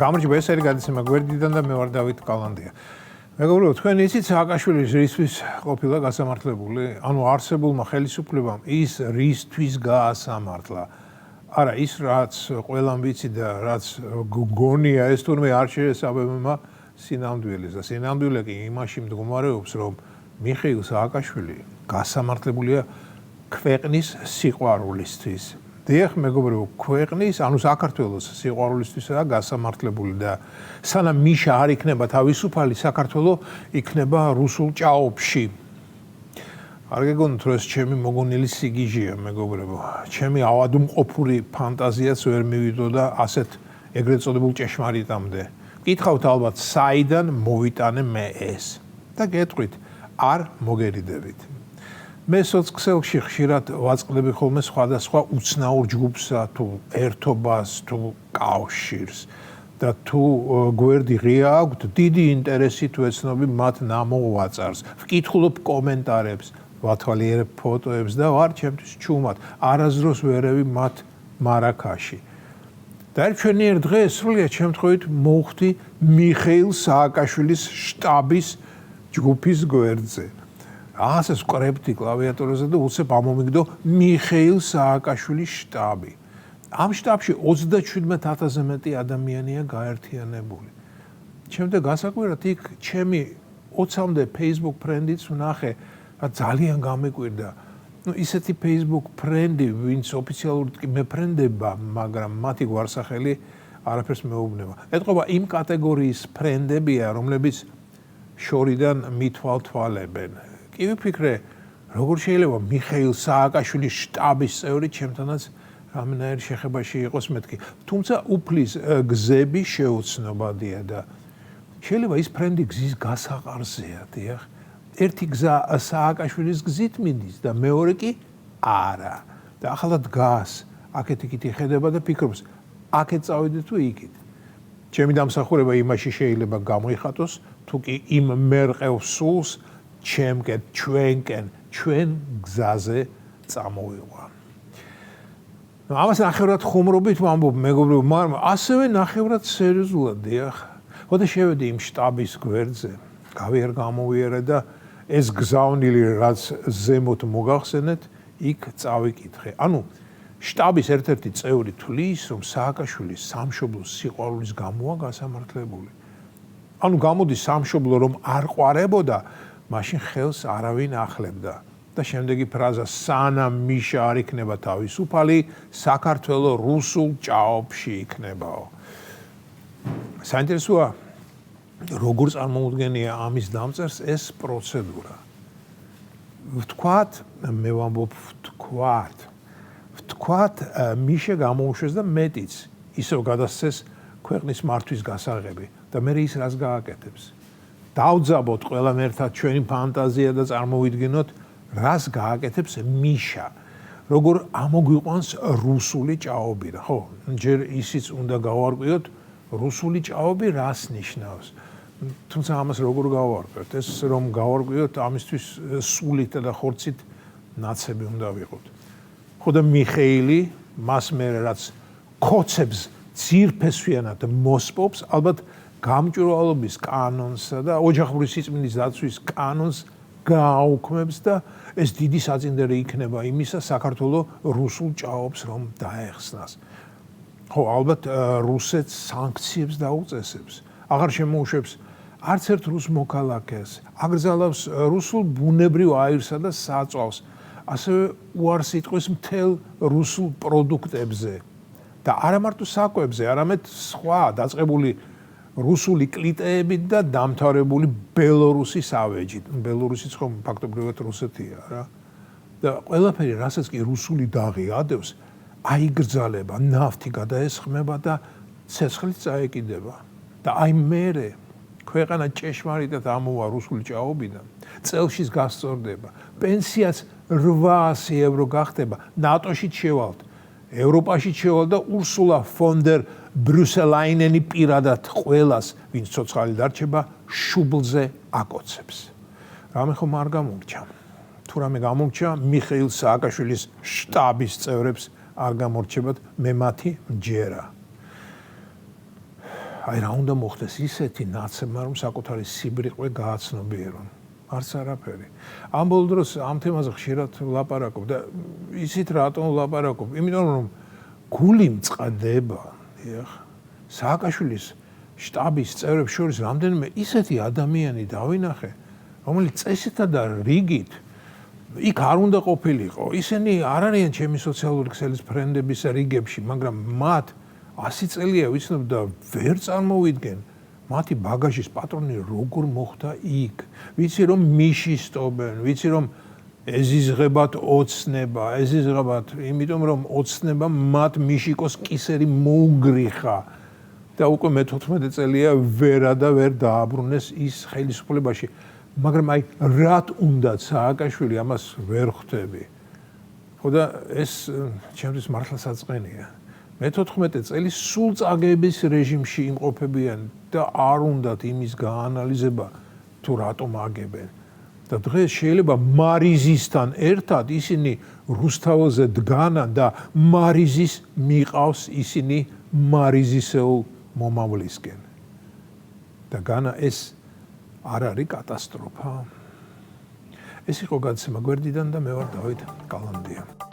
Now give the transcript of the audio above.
გამარჯობა, ეს არის გადაცემა გვერდიდან და მე ვარ დავით კალანდია. მეგობრებო, თქვენ იცით სააკაშვილის რისთვის ყოფილა გასამართლებული? ანუ არსებულმა ხელისუფლებამ ის რისთვის გაასამართლა? არა, ის რაც ყველამ ვიცი და რაც გონია ეს თურმე არ შეესაბამება სინამდვილეს და სინამდვილე კი იმაში მდგომარეობს, რომ მიხეილ სააკაშვილი გასამართლებულია ქვეყნის სიყვარულისთვის. დიახ, მეგობრებო, ქვეყნის, ანუ საქართველოს სიყვარულისთვისაა გასამართლებული და სანამ მიშა არ იქნება თავისუფალი, საქართველო იქნება რუსულ ჭაობში. არ გეგონოთ, რომ ეს ჩემი მოგონილი სიგიჟეა, მეგობრებო. ჩემი ავადმყოფური ფანტაზიაც ვერ მივიდო და ასეთ ეგრეთ წოდებულ ჭეშმარიტამდე. გითხავთ ალბათ, საიდან მოვიტანე მე ეს? და გეტყვით, არ მოგერიდებით. მე სოციალში ხშირად ვაწყდები ხოლმე სხვადასხვა უცნაურ ჯგუფსა თუ ერთობას თუ კავშირს და თუ გვერდი ღია აქვთ, დიდი ინტერესი თუ ეცნობი მათ ნამოღვაწარს. ვკითხულობ კომენტარებს, ვათვალიერებ ფოტოებს და ვარ ჩემთვის ჩუმად. არასდროს ვერევი მათ მარაქაში. და ჩვენიერ დღეს სრულიად შემთხვევით მოვხვდი მიხეილ სააკაშვილის შტაბის ჯგუფის გვერდზე. ასეს ვკრებდი კლავიატურაზე და უცებ ამომიგდო მიხეილ სააკაშვილის შტაბი. ამ შტაბში 37,000-ზე მეტი ადამიანია გაერთიანებული. შემდეგ გასაკვირად იქ ჩემი 20-მდე Facebook ფრენდიც ვნახე, ძალიან გამეკვირდა. ისეთი Facebook ფრენდი, ვინც ოფიციალურად კი მეფრენდება, მაგრამ მათი გვარსახელი არაფერს მეუბნება. ეტყობა იმ კატეგორიის ფრენდებია, რომლებიც შორიდან მithვალთვალებენ. კი ვიფიქრე, როგორ შეიძლება მიხეილ სააკაშვილის შტაბის წევრი ჩემთანაც რამენაირი შეხებაში იყოს მეთქი. თუმცა უფლის გზები შეუცნობადია და შეიძლება ის ფრენდი გზის გასაყარზეა, დიახ. ერთი გზა სააკაშვილის გზით მიდის და მეორე კი არა. და ახლა დგას, აქეთ-იქით იხედება და ფიქრობს, აქეთ წავიდე თუ იქით. ჩემი დამსახურება იმაში შეიძლება გამოიხატოს, თუ კი იმ მერყევ სულს ჩემკენ, ჩვენკენ, ჩვენ გზაზე წამოვიყვან. ამას ნახევრად ხუმრობით ვამბობ, მეგობრებო, მაგრამ ასევე ნახევრად სერიოზულად, დიახ. ხოდა შევედი იმ შტაბის გვერდზე, გამოვიერე და ეს გზავნილი, რაც ზემოთ მოგახსენეთ, იქ წავიკითხე. ანუ შტაბის ერთ-ერთი წევრი თვლის, რომ სააკაშვილი სამშობლოს სიყვარულის გამოა გასამართლებული. ანუ გამოდის სამშობლო რომ არ ყვარებოდა, მაშინ ხელს არავინ ახლებდა. და შემდეგი ფრაზა, სანამ მიშა არ იქნება თავისუფალი, საქართველო რუსულ ჭაობში იქნებაო. საინტერესოა, როგორ წარმოუდგენია ამის დამწერს ეს პროცედურა. ვთქვათ, მე ვამბობ ვთქვათ, მიშა გამოუშვეს და მეტიც ისევ გადასცეს ქვეყნის მართვის გასაღები და მე ის რას გააკეთებს. დავძაბოთ ყველამ ერთად ჩვენი ფანტაზია და წარმოვიდგინოთ, რას გააკეთებს მიშა. როგორ ამოგვიყვანს რუსული ჭაობი და ხო, ჯერ ისიც უნდა გავარკვიოთ, რუსული ჭაობი რას ნიშნავს. თუმცა ამას როგორ გავარკვიოთ? ეს რომ გავარკვიოთ, ამისთვის სულით და ხორცით ნაცები უნდა ვიყოთ. ხო და მიხეილი მას მერე რაც ქოცებს ძირფესვიანად მოსპობს, ალბათ გამჭვირვალობის კანონსა და ოჯახური სიწმინდის დაცვის კანონს გააუქმებს და ეს დიდი საწინდერი იქნება იმისა საქართველოს რუსულ ჭაობს რომ დაეხსნას. ხო, ალბათ რუსეთს სანქციებს დაუწესებს. აღარ შემოუშვებს არც ერთ რუს მოქალაქეს, აკრძალავს რუსულ ბუნებრივ აირსა და საწვავს, ასევე უარს იტყვის მთელ რუსულ პროდუქტებზე და არა მარტო საკვებზე, არამედ სხვა დაწყებული რუსული კლიტეებით და დამთავრებული ბელორუსის ავეჯით. ბელორუსიც ხომ ფაქტობრივად რუსეთია რა. და ყველაფერი, რასაც კი რუსული დაღი ადევს, აიგრძალება, ნავთი გადაესხმება და ცეცხლით წაეკიდება. და აი მერე ქვეყანა ჭეშმარიტად ამოვა რუსული ჭაობიდან, წელშიც გასწორდება, პენსიაც 800 ევრო გახდება, ნატოშიც შევალთ, ევროპაშიც შევალთ და ურსულა ფონ დერ ბრიუსელაინენი პირადად ყველას, ვინც ცოცხალი დარჩება, შუბლზე აკოცებს. რამე ხომ არ გამორჩა. თუ რამე გამორჩა, მიხეილ სააკაშვილის შტაბის წევრებს არ გამორჩებათ, მე მათი მჯერა. აი რა უნდა მოხდეს ისეთი ნაცემა რომ საკუთარი სიბრიყვე გააცნობიერონ. არც არაფერი. ამ ბოლო დროს ამ თემაზე ხშირად ვლაპარაკობ და ისიც რატომ ვლაპარაკობ? იმიტომ რომ გული მწყდება, დიახ. სააკაშვილის შტაბის წევრებს შორის რამდენიმე ისეთი ადამიანი დავინახე, რომელიც წესითა და რიგით იქ არ უნდა ყოფილიყო. ისინი არ არიან ჩემი სოციალური ქსელის ფრენდების რიგებში, მაგრამ მათ 100 წელია ვიცნობ და ვერ წარმოვიდგენ მათი ბაგაჟის პატრონი როგორ მოხდა იქ. ვიცი რომ მიში სტობენ, ვიცი რომ ეზიზღებათ ოცნება, ეზიზღებათ, იმიტომ რომ ოცნება მათ მიშიკოს კისერი მოუგრიხა და უკვე მე-14 წელია ვერა და ვერ დააბრუნეს ის ხელისუფლებაში. მაგრამ აი რათ უნდა სააკაშვილი ამას ვერ ხვდები. ხო და ეს ჩემთვის მართლა საწყენია. მე-14 წელი სულ წაგების რეჟიმში იმყოფებიან და არ უნდათ იმის გაანალიზება თუ რატომ აგებენ. და დღეს შეიძლება მარიზისთან ერთად ისინი რუსთაველზე დგანან და მარიზის მიყავს ისინი მარიზისეულ მომავლისკენ. და განა ეს არ არის კატასტროფა. ეს იყო გადაცემა გვერდიდან და მე ვარ დავით კალანდია.